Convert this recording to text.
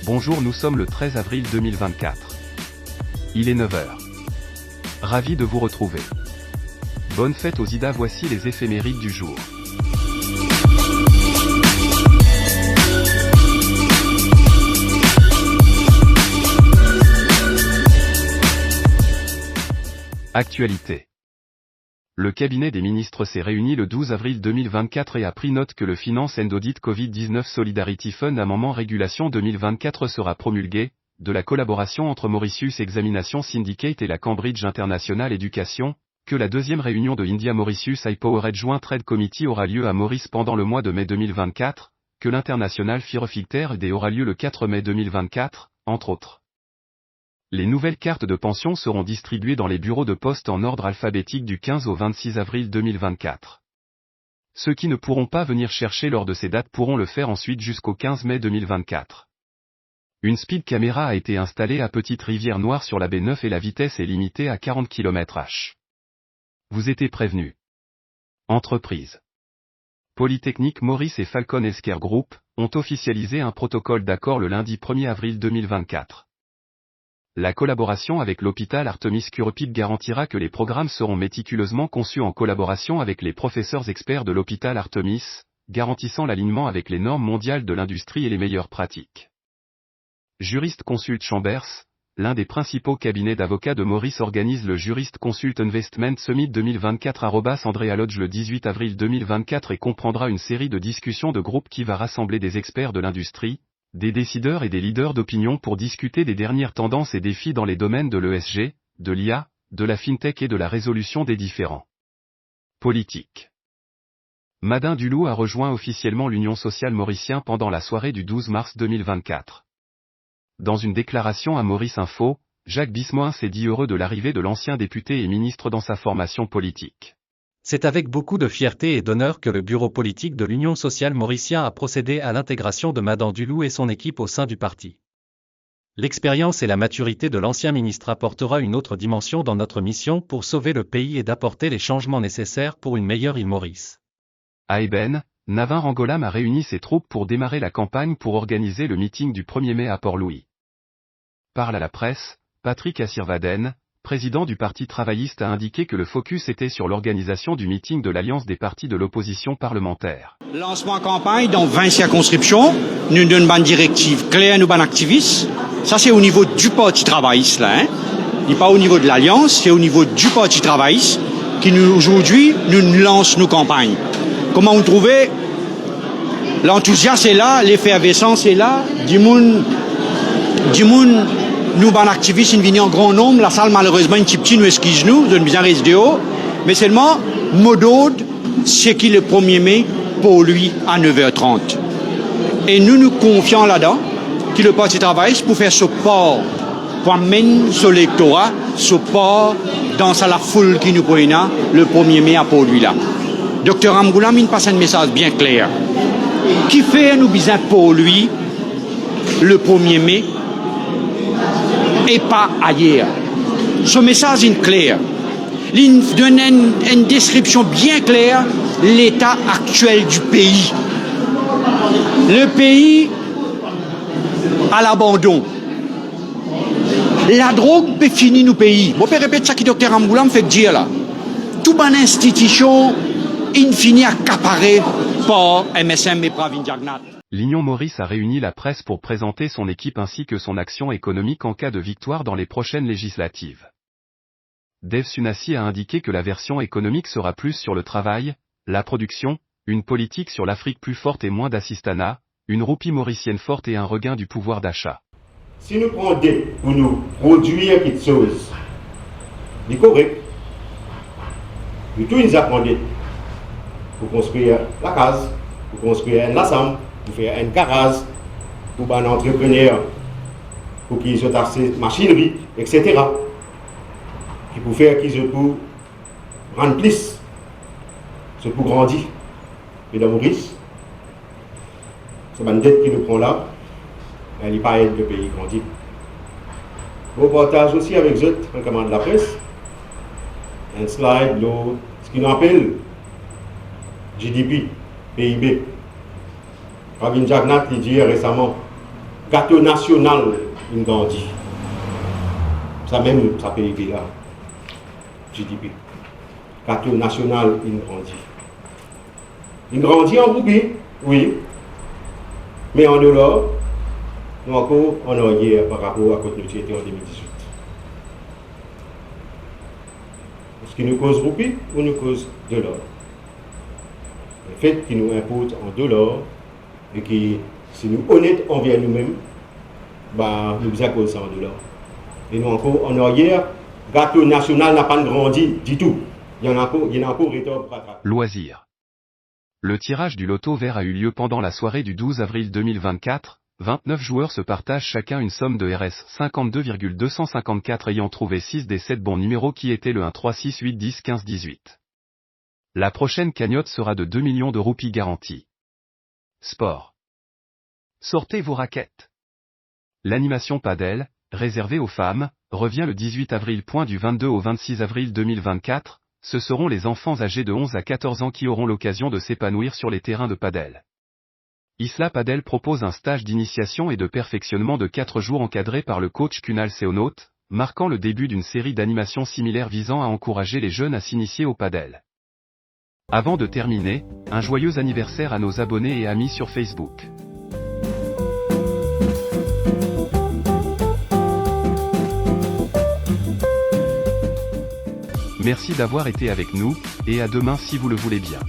Bonjour, nous sommes le 13 avril 2024. Il est 9 h. Ravi de vous retrouver. Bonne fête aux Ida, voici les éphémérides du jour. Actualité. Le cabinet des ministres s'est réuni le 12 avril 2024 et a pris note que le Finance and Audit Covid-19 Solidarity Fund Amendement Régulation 2024 sera promulgué, de la collaboration entre Mauritius Examination Syndicate et la Cambridge International Education, que la deuxième réunion de India Mauritius iPowered Joint Trade Committee aura lieu à Maurice pendant le mois de mai 2024, que l'International Firefighter Day aura lieu le 4 mai 2024, entre autres. Les nouvelles cartes de pension seront distribuées dans les bureaux de poste en ordre alphabétique du 15 au 26 avril 2024. Ceux qui ne pourront pas venir chercher lors de ces dates pourront le faire ensuite jusqu'au 15 mai 2024. Une speed caméra a été installée à Petite-Rivière-Noire sur la baie 9 et la vitesse est limitée à 40 km/h. Vous étiez prévenus. Entreprise. Polytechnique Maurice et Falcon Healthcare Group ont officialisé un protocole d'accord le lundi 1er avril 2024. La collaboration avec l'hôpital Artemis Curupip garantira que les programmes seront méticuleusement conçus en collaboration avec les professeurs experts de l'hôpital Artemis, garantissant l'alignement avec les normes mondiales de l'industrie et les meilleures pratiques. Juriste Consult Chambers, l'un des principaux cabinets d'avocats de Maurice organise le Jurist Consult Investment Summit 2024 à Andrea Lodge le 18 avril 2024 et comprendra une série de discussions de groupe qui va rassembler des experts de l'industrie, des décideurs et des leaders d'opinion pour discuter des dernières tendances et défis dans les domaines de l'ESG, de l'IA, de la FinTech et de la résolution des différends. Politique. Madin Dulou a rejoint officiellement l'Union sociale mauricien pendant la soirée du 12 mars 2024. Dans une déclaration à Maurice Info, Jacques Bismoin s'est dit heureux de l'arrivée de l'ancien député et ministre dans sa formation politique. C'est avec beaucoup de fierté et d'honneur que le bureau politique de l'Union sociale mauricien a procédé à l'intégration de Madin Dulou et son équipe au sein du parti. L'expérience et la maturité de l'ancien ministre apportera une autre dimension dans notre mission pour sauver le pays et d'apporter les changements nécessaires pour une meilleure île Maurice. À Eben, Navin Rangolam a réuni ses troupes pour démarrer la campagne pour organiser le meeting du 1er mai à Port-Louis. Parle à la presse, Patrick Assirvaden, président du Parti travailliste, a indiqué que le focus était sur l'organisation du meeting de l'Alliance des partis de l'opposition parlementaire. Lancement campagne dans 20 circonscriptions, nous donnons une directive claire, nous, activistes. Ça, c'est au niveau du Parti travailliste, là. Il n'est pas au niveau de l'Alliance, c'est au niveau du Parti travailliste qui, aujourd'hui, nous lance nos campagnes. Comment vous trouvez? L'enthousiasme est là, l'effervescence est là, du monde, nous, activistes, ils viennent en grand nombre. La salle, malheureusement, une petite, nous excuse nous, nous bien rester haut. Mais seulement, mot d'ordre, c'est qu'il est le 1er mai pour lui à 9h30. Et nous confions là-dedans que le Parti travailliste pour faire ce port, pour amener ce lectorat, ce port dans la foule qui nous prend le 1er mai à pour lui là. Docteur Amgoulam, il passe un message bien clair. Qui fait nous besoin pour lui le 1er mai et pas ailleurs. Ce message est clair. Il donne une description bien claire de l'état actuel du pays. Le pays à l'abandon. La drogue peut finir nos pays. Je peux répéter ça que Dr Amgoulam fait dire là. Toute bonne institution, il finit accaparée par MSM et Pravin Jagnat. L'Union Maurice a réuni la presse pour présenter son équipe ainsi que son action économique en cas de victoire dans les prochaines législatives. Dev Sunassi a indiqué que la version économique sera plus sur le travail, la production, une politique sur l'Afrique plus forte et moins d'assistanat, une roupie mauricienne forte et un regain du pouvoir d'achat. Si nous prenons des pour nous produire quelque chose, c'est correct. Du tout, nous apprenons pour construire la case, pour construire un ensemble, pour faire un garage, pour un entrepreneur, pour qu'ils soient assez machinerie, etc. Et pour faire qu'ils pour rendre plus, c'est pour grandir. Et dans Maurice, c'est une dette qui nous prend là, elle n'est pas aide le pays grandit. On partage aussi avec eux, en commande de la presse, un slide, ce qu'ils appellent GDP, PIB. Pravin Jagnat, il dit récemment, gâteau national, il grandit. Ça même, ça PIB là. GDP. Gâteau national, il grandit. Il grandit en roupies, oui. Mais en dollars, nous encore en arrière par rapport à quand nous étions en 2018. Ce qui nous cause roupies ou nous cause dollars. Le fait qu'il nous impose en dollars et qui, si nous honnêtes envers nous-mêmes, bah, nous faisons cause ça en dollars. Et nous encore en arrière, gâteau national n'a pas grandi du tout. Il y en a encore retard pour rattraper. Loisirs. Le tirage du loto vert a eu lieu pendant la soirée du 12 avril 2024. 29 joueurs se partagent chacun une somme de RS 52,254 ayant trouvé 6 des 7 bons numéros qui étaient le 1, 3, 6, 8, 10, 15, 18. La prochaine cagnotte sera de 2 millions de roupies garanties. Sport. Sortez vos raquettes. L'animation padel, réservée aux femmes, revient le 18 avril. Du 22 au 26 avril 2024, ce seront les enfants âgés de 11 à 14 ans qui auront l'occasion de s'épanouir sur les terrains de padel. Isla Padel propose un stage d'initiation et de perfectionnement de 4 jours encadré par le coach Kunal Seonaut, marquant le début d'une série d'animations similaires visant à encourager les jeunes à s'initier au padel. Avant de terminer, un joyeux anniversaire à nos abonnés et amis sur Facebook. Merci d'avoir été avec nous, et à demain si vous le voulez bien.